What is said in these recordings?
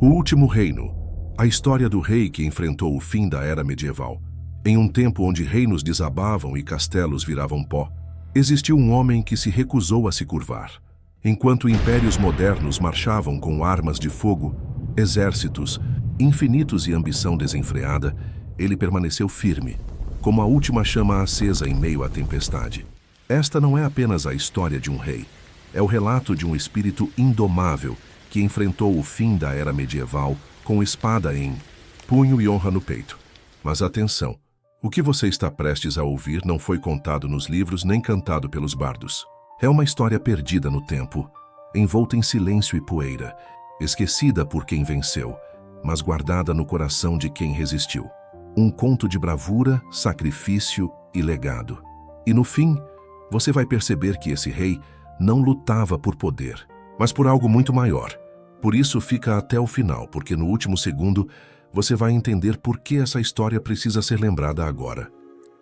O Último Reino. A história do rei que enfrentou o fim da era medieval. Em um tempo onde reinos desabavam e castelos viravam pó, existiu um homem que se recusou a se curvar. Enquanto impérios modernos marchavam com armas de fogo, exércitos, infinitos e ambição desenfreada, ele permaneceu firme, como a última chama acesa em meio à tempestade. Esta não é apenas a história de um rei, é o relato de um espírito indomável que enfrentou o fim da era medieval com espada em punho e honra no peito. Mas atenção, o que você está prestes a ouvir não foi contado nos livros nem cantado pelos bardos. É uma história perdida no tempo, envolta em silêncio e poeira, esquecida por quem venceu, mas guardada no coração de quem resistiu. Um conto de bravura, sacrifício e legado. E no fim, você vai perceber que esse rei não lutava por poder, mas por algo muito maior. Por isso fica até o final, porque no último segundo você vai entender por que essa história precisa ser lembrada agora.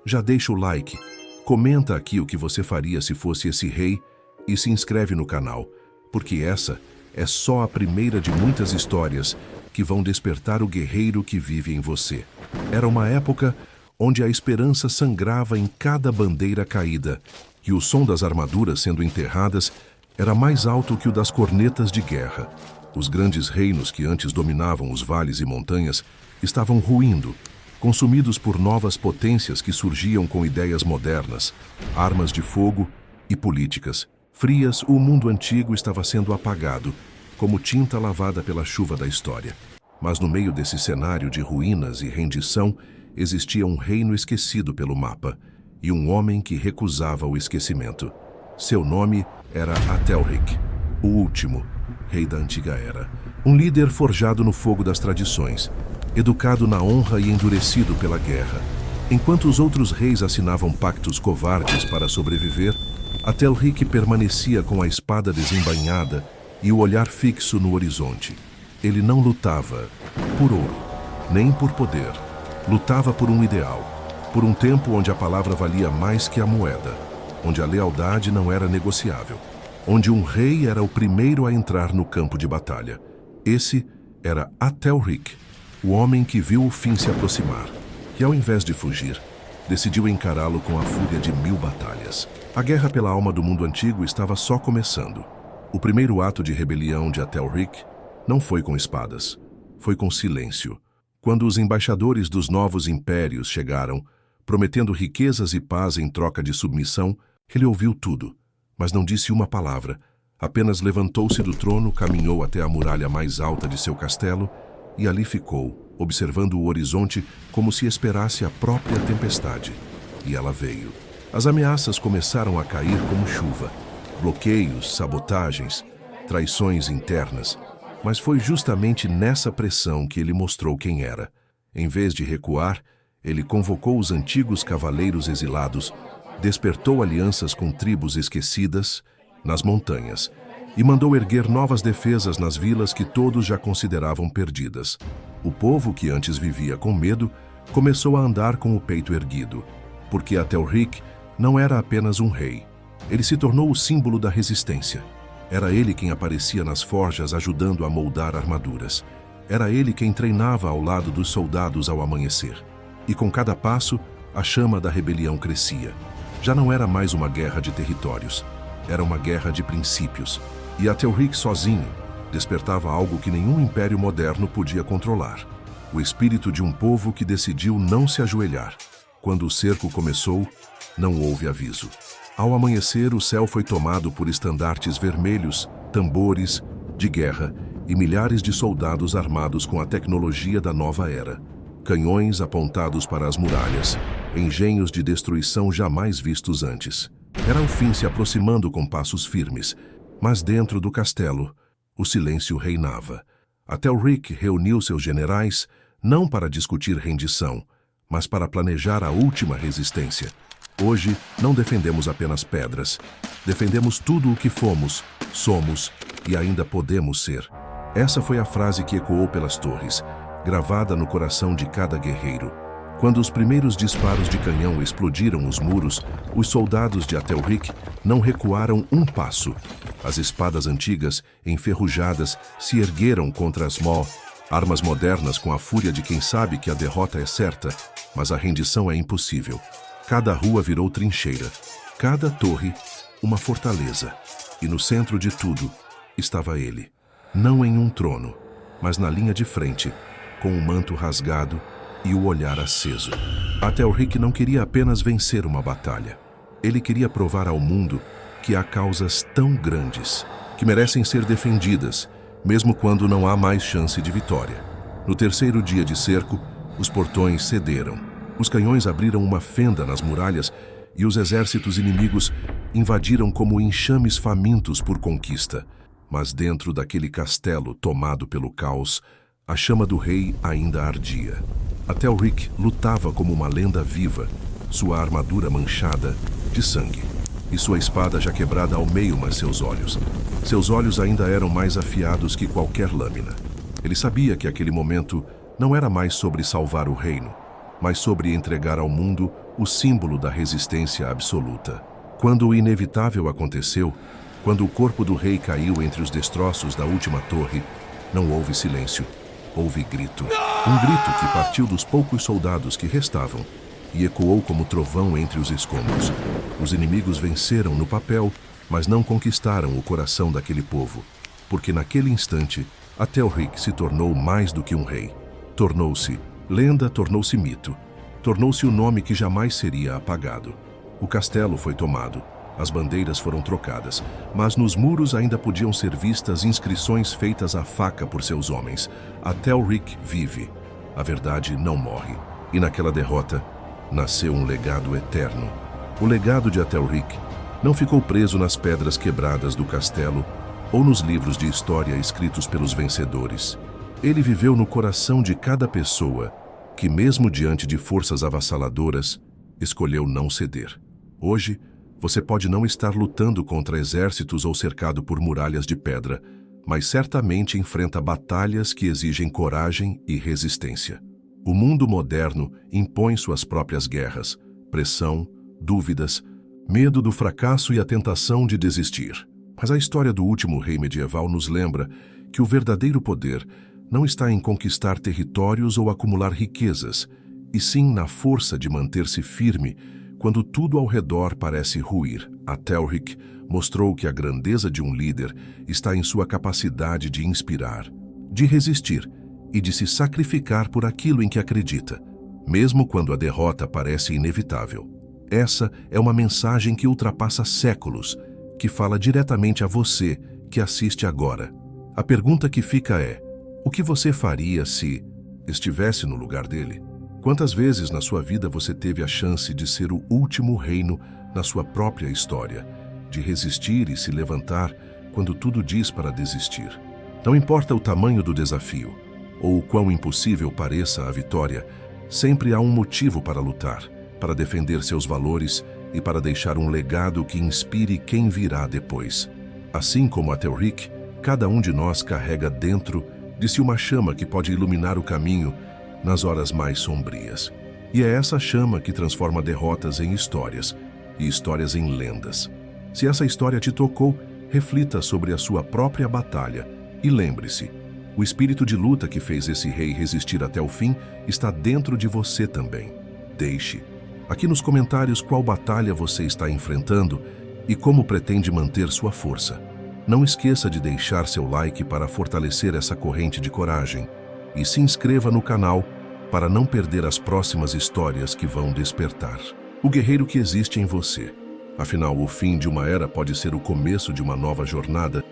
Já deixa o like, comenta aqui o que você faria se fosse esse rei e se inscreve no canal, porque essa é só a primeira de muitas histórias que vão despertar o guerreiro que vive em você. Era uma época onde a esperança sangrava em cada bandeira caída e o som das armaduras sendo enterradas era mais alto que o das cornetas de guerra. Os grandes reinos que antes dominavam os vales e montanhas estavam ruindo, consumidos por novas potências que surgiam com ideias modernas, armas de fogo e políticas. Frias, o mundo antigo estava sendo apagado, como tinta lavada pela chuva da história. Mas no meio desse cenário de ruínas e rendição, existia um reino esquecido pelo mapa, e um homem que recusava o esquecimento. Seu nome era Atelric, o último, rei da antiga era. Um líder forjado no fogo das tradições, educado na honra e endurecido pela guerra. Enquanto os outros reis assinavam pactos covardes para sobreviver, Atelric permanecia com a espada desembainhada e o olhar fixo no horizonte. Ele não lutava por ouro, nem por poder. Lutava por um ideal, por um tempo onde a palavra valia mais que a moeda, onde a lealdade não era negociável, onde um rei era o primeiro a entrar no campo de batalha. Esse era Atelric, o homem que viu o fim se aproximar, e ao invés de fugir, decidiu encará-lo com a fúria de 1000 batalhas. A guerra pela alma do mundo antigo estava só começando. O primeiro ato de rebelião de Atelric não foi com espadas, foi com silêncio. Quando os embaixadores dos novos impérios chegaram, prometendo riquezas e paz em troca de submissão, ele ouviu tudo, mas não disse uma palavra. Apenas levantou-se do trono, caminhou até a muralha mais alta de seu castelo e ali ficou, observando o horizonte como se esperasse a própria tempestade. E ela veio. As ameaças começaram a cair como chuva. Bloqueios, sabotagens, traições internas. Mas foi justamente nessa pressão que ele mostrou quem era. Em vez de recuar, ele convocou os antigos cavaleiros exilados, despertou alianças com tribos esquecidas nas montanhas e mandou erguer novas defesas nas vilas que todos já consideravam perdidas. O povo, que antes vivia com medo, começou a andar com o peito erguido, porque Atelric não era apenas um rei. Ele se tornou o símbolo da resistência. Era ele quem aparecia nas forjas ajudando a moldar armaduras. Era ele quem treinava ao lado dos soldados ao amanhecer. E com cada passo, a chama da rebelião crescia. Já não era mais uma guerra de territórios. Era uma guerra de princípios. E Atelric sozinho despertava algo que nenhum império moderno podia controlar. O espírito de um povo que decidiu não se ajoelhar. Quando o cerco começou, não houve aviso. Ao amanhecer, o céu foi tomado por estandartes vermelhos, tambores de guerra e milhares de soldados armados com a tecnologia da nova era. Canhões apontados para as muralhas, engenhos de destruição jamais vistos antes. Era o fim se aproximando com passos firmes, mas dentro do castelo, o silêncio reinava. Atelric reuniu seus generais não para discutir rendição, mas para planejar a última resistência. Hoje, não defendemos apenas pedras. Defendemos tudo o que fomos, somos e ainda podemos ser. Essa foi a frase que ecoou pelas torres, gravada no coração de cada guerreiro. Quando os primeiros disparos de canhão explodiram os muros, os soldados de Atelric não recuaram um passo. As espadas antigas, enferrujadas, se ergueram contra as Armas modernas com a fúria de quem sabe que a derrota é certa, mas a rendição é impossível. Cada rua virou trincheira, cada torre uma fortaleza. E no centro de tudo estava ele, não em um trono, mas na linha de frente, com o manto rasgado e o olhar aceso. Atelric não queria apenas vencer uma batalha. Ele queria provar ao mundo que há causas tão grandes, que merecem ser defendidas, mesmo quando não há mais chance de vitória. No terceiro dia de cerco, os portões cederam. Os canhões abriram uma fenda nas muralhas e os exércitos inimigos invadiram como enxames famintos por conquista. Mas dentro daquele castelo tomado pelo caos, a chama do rei ainda ardia. Atelric lutava como uma lenda viva, sua armadura manchada de sangue e sua espada já quebrada ao meio, mas seus olhos ainda eram mais afiados que qualquer lâmina. Ele sabia que aquele momento não era mais sobre salvar o reino, mas sobre entregar ao mundo o símbolo da resistência absoluta. Quando o inevitável aconteceu, quando o corpo do rei caiu entre os destroços da última torre, não houve silêncio, houve grito. Um grito que partiu dos poucos soldados que restavam e ecoou como trovão entre os escombros. Os inimigos venceram no papel, mas não conquistaram o coração daquele povo, porque naquele instante, Atelric se tornou mais do que um rei. Tornou-se lenda, tornou-se mito, tornou-se o nome que jamais seria apagado. O castelo foi tomado, as bandeiras foram trocadas, mas nos muros ainda podiam ser vistas inscrições feitas à faca por seus homens. Atelric vive. A verdade não morre. E naquela derrota, nasceu um legado eterno. O legado de Atelric não ficou preso nas pedras quebradas do castelo ou nos livros de história escritos pelos vencedores. Ele viveu no coração de cada pessoa que, mesmo diante de forças avassaladoras, escolheu não ceder. Hoje, você pode não estar lutando contra exércitos ou cercado por muralhas de pedra, mas certamente enfrenta batalhas que exigem coragem e resistência. O mundo moderno impõe suas próprias guerras, pressão, dúvidas, medo do fracasso e a tentação de desistir. Mas a história do último rei medieval nos lembra que o verdadeiro poder não está em conquistar territórios ou acumular riquezas, e sim na força de manter-se firme quando tudo ao redor parece ruir. Atelric mostrou que a grandeza de um líder está em sua capacidade de inspirar, de resistir e de se sacrificar por aquilo em que acredita, mesmo quando a derrota parece inevitável. Essa é uma mensagem que ultrapassa séculos, que fala diretamente a você que assiste agora. A pergunta que fica é: o que você faria se estivesse no lugar dele? Quantas vezes na sua vida você teve a chance de ser o último reino na sua própria história, de resistir e se levantar quando tudo diz para desistir? Não importa o tamanho do desafio, ou o quão impossível pareça a vitória, sempre há um motivo para lutar, para defender seus valores e para deixar um legado que inspire quem virá depois. Assim como Atelric, cada um de nós carrega dentro de si uma chama que pode iluminar o caminho nas horas mais sombrias. E é essa chama que transforma derrotas em histórias e histórias em lendas. Se essa história te tocou, reflita sobre a sua própria batalha e lembre-se, o espírito de luta que fez esse rei resistir até o fim está dentro de você também. Deixe aqui nos comentários qual batalha você está enfrentando e como pretende manter sua força. Não esqueça de deixar seu like para fortalecer essa corrente de coragem e se inscreva no canal para não perder as próximas histórias que vão despertar o guerreiro que existe em você. Afinal, o fim de uma era pode ser o começo de uma nova jornada.